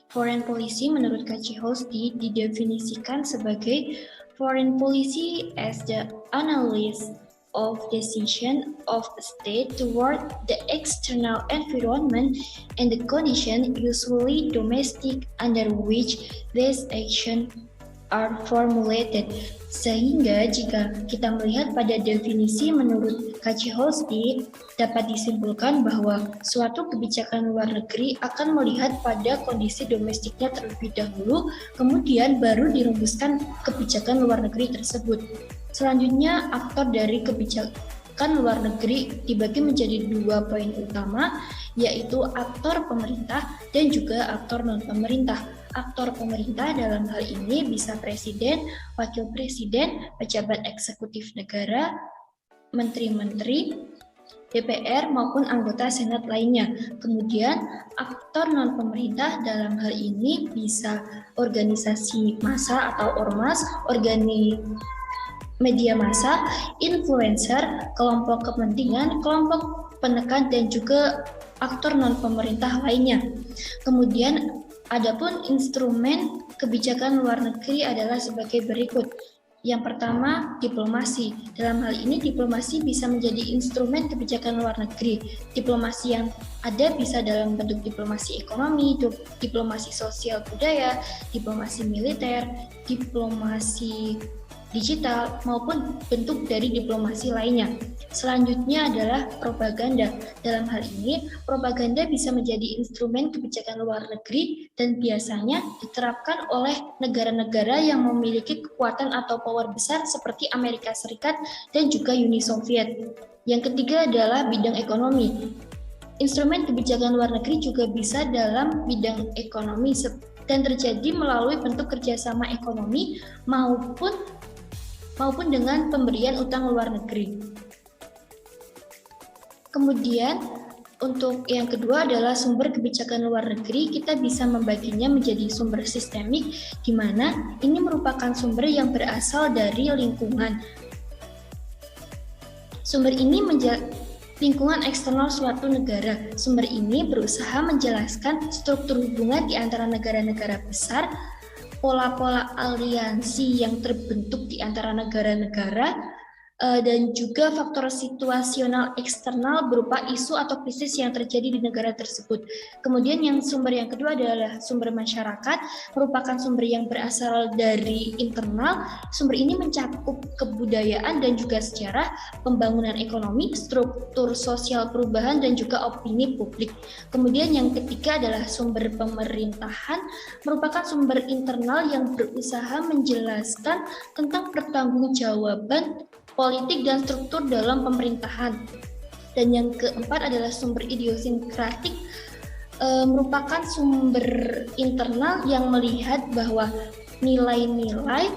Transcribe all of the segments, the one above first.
Foreign policy menurut Kaciholski didefinisikan sebagai foreign policy as the analysis of decision of a state toward the external environment and the condition, usually domestic, under which these actions are formulated. Sehingga jika kita melihat pada definisi menurut Kaciholski, dapat disimpulkan bahwa suatu kebijakan luar negeri akan melihat pada kondisi domestiknya terlebih dahulu, kemudian baru dirumuskan kebijakan luar negeri tersebut. Selanjutnya, aktor dari kebijakan luar negeri dibagi menjadi 2 poin utama, yaitu aktor pemerintah dan juga aktor non-pemerintah. Aktor pemerintah dalam hal ini bisa presiden, wakil presiden, pejabat eksekutif negara, menteri-menteri, DPR maupun anggota Senat lainnya. Kemudian aktor non-pemerintah dalam hal ini bisa organisasi massa atau ormas, media massa, influencer, kelompok kepentingan, kelompok penekan, dan juga aktor non-pemerintah lainnya. Kemudian adapun instrumen kebijakan luar negeri adalah sebagai berikut. Yang pertama, diplomasi. Dalam hal ini, diplomasi bisa menjadi instrumen kebijakan luar negeri. Diplomasi yang ada bisa dalam bentuk diplomasi ekonomi, diplomasi sosial budaya, diplomasi militer, diplomasi digital, maupun bentuk dari diplomasi lainnya. Selanjutnya adalah propaganda. Dalam hal ini, propaganda bisa menjadi instrumen kebijakan luar negeri dan biasanya diterapkan oleh negara-negara yang memiliki kekuatan atau power besar seperti Amerika Serikat dan juga Uni Soviet. Yang ketiga adalah bidang ekonomi. Instrumen kebijakan luar negeri juga bisa dalam bidang ekonomi dan terjadi melalui bentuk kerjasama ekonomi maupun dengan pemberian utang luar negeri. Kemudian, untuk yang kedua adalah sumber kebijakan luar negeri. Kita bisa membaginya menjadi sumber sistemik, di mana ini merupakan sumber yang berasal dari lingkungan. Sumber ini lingkungan eksternal suatu negara. Sumber ini berusaha menjelaskan struktur hubungan di antara negara-negara besar, pola-pola aliansi yang terbentuk di antara negara-negara, dan juga faktor situasional eksternal berupa isu atau krisis yang terjadi di negara tersebut. Kemudian sumber yang kedua adalah sumber masyarakat, merupakan sumber yang berasal dari internal. Sumber ini mencakup kebudayaan dan juga sejarah, pembangunan ekonomi, struktur sosial perubahan, dan juga opini publik. Kemudian yang ketiga adalah sumber pemerintahan, merupakan sumber internal yang berusaha menjelaskan tentang pertanggungjawaban politik dan struktur dalam pemerintahan. Dan yang keempat adalah sumber idiosinkratik, merupakan sumber internal yang melihat bahwa nilai-nilai,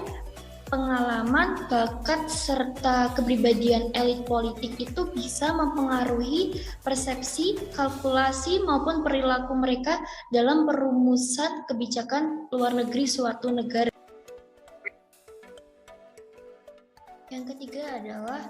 pengalaman, bakat, serta kepribadian elit politik itu bisa mempengaruhi persepsi, kalkulasi, maupun perilaku mereka dalam perumusan kebijakan luar negeri suatu negara. Yang ketiga adalah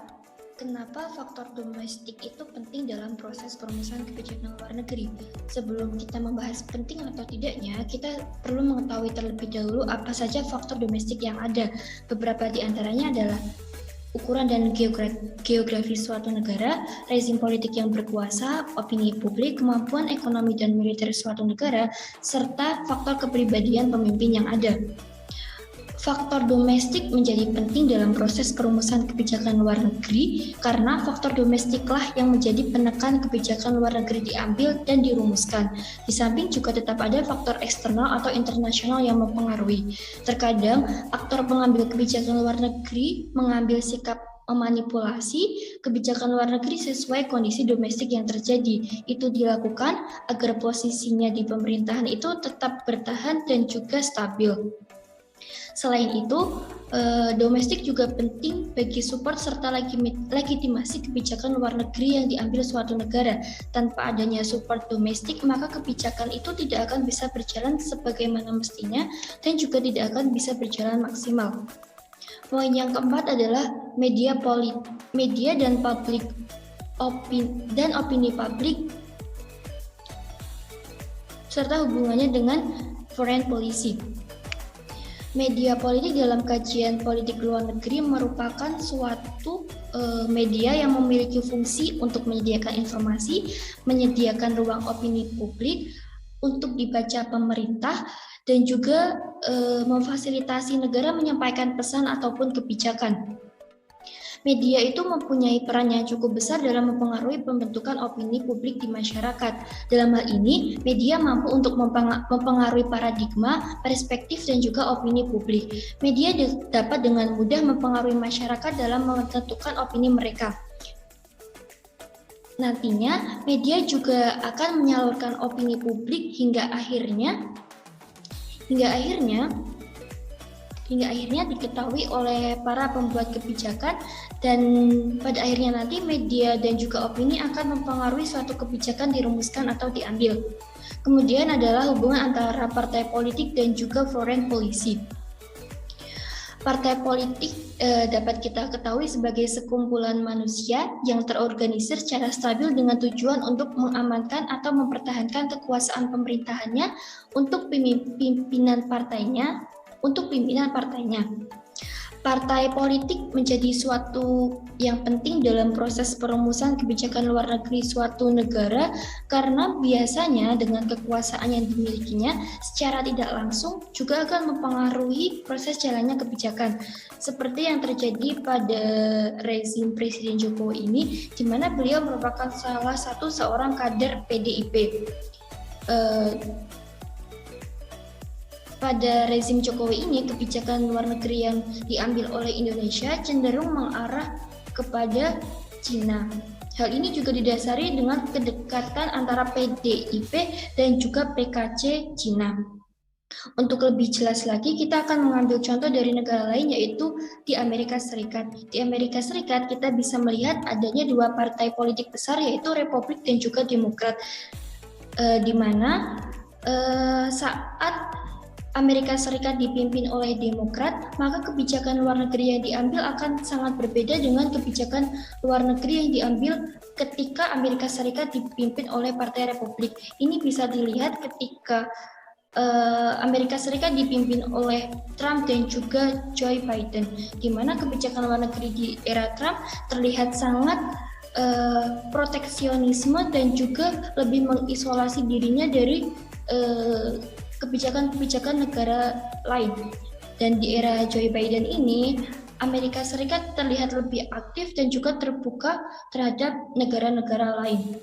kenapa faktor domestik itu penting dalam proses perumusan kebijakan luar negeri. Sebelum kita membahas penting atau tidaknya, kita perlu mengetahui terlebih dahulu apa saja faktor domestik yang ada. Beberapa di antaranya adalah ukuran dan geografi suatu negara, rezim politik yang berkuasa, opini publik, kemampuan ekonomi dan militer suatu negara, serta faktor kepribadian pemimpin yang ada. Faktor domestik menjadi penting dalam proses perumusan kebijakan luar negeri karena faktor domestiklah yang menjadi penekan kebijakan luar negeri diambil dan dirumuskan. Di samping juga tetap ada faktor eksternal atau internasional yang mempengaruhi. Terkadang aktor pengambil kebijakan luar negeri mengambil sikap memanipulasi kebijakan luar negeri sesuai kondisi domestik yang terjadi. Itu dilakukan agar posisinya di pemerintahan itu tetap bertahan dan juga stabil. Selain itu, domestik juga penting bagi support serta legitimasi kebijakan luar negeri yang diambil suatu negara. Tanpa adanya support domestik, maka kebijakan itu tidak akan bisa berjalan sebagaimana mestinya dan juga tidak akan bisa berjalan maksimal. Poin yang keempat adalah media dan opini publik serta hubungannya dengan foreign policy. Media politik dalam kajian politik luar negeri merupakan suatu media yang memiliki fungsi untuk menyediakan informasi, menyediakan ruang opini publik untuk dibaca pemerintah, dan juga memfasilitasi negara menyampaikan pesan ataupun kebijakan. Media itu mempunyai peran yang cukup besar dalam mempengaruhi pembentukan opini publik di masyarakat. Dalam hal ini, media mampu untuk mempengaruhi paradigma, perspektif, dan juga opini publik. Media dapat dengan mudah mempengaruhi masyarakat dalam menentukan opini mereka. Nantinya, media juga akan menyalurkan opini publik hingga akhirnya diketahui oleh para pembuat kebijakan, dan pada akhirnya nanti media dan juga opini akan mempengaruhi suatu kebijakan dirumuskan atau diambil. Kemudian adalah hubungan antara partai politik dan juga foreign policy. Partai politik dapat kita ketahui sebagai sekumpulan manusia yang terorganisir secara stabil dengan tujuan untuk mengamankan atau mempertahankan kekuasaan pemerintahannya untuk pimpinan partainya. Partai politik menjadi suatu yang penting dalam proses perumusan kebijakan luar negeri suatu negara karena biasanya dengan kekuasaan yang dimilikinya secara tidak langsung juga akan mempengaruhi proses jalannya kebijakan. Seperti yang terjadi pada rezim Presiden Jokowi ini, di mana beliau merupakan salah satu seorang kader PDIP. Pada rezim Jokowi ini, kebijakan luar negeri yang diambil oleh Indonesia cenderung mengarah kepada Cina. Hal ini juga didasari dengan kedekatan antara PDIP dan juga PKC Cina. Untuk lebih jelas lagi, kita akan mengambil contoh dari negara lain, yaitu di Amerika Serikat. Di Amerika Serikat, kita bisa melihat adanya dua partai politik besar, yaitu Republik dan juga Demokrat, di mana saat Amerika Serikat dipimpin oleh Demokrat, maka kebijakan luar negeri yang diambil akan sangat berbeda dengan kebijakan luar negeri yang diambil ketika Amerika Serikat dipimpin oleh Partai Republik. Ini bisa dilihat ketika Amerika Serikat dipimpin oleh Trump dan juga Joe Biden, di mana kebijakan luar negeri di era Trump terlihat sangat proteksionisme dan juga lebih mengisolasi dirinya dari kebijakan-kebijakan negara lain. Dan di era Joe Biden ini, Amerika Serikat terlihat lebih aktif dan juga terbuka terhadap negara-negara lain.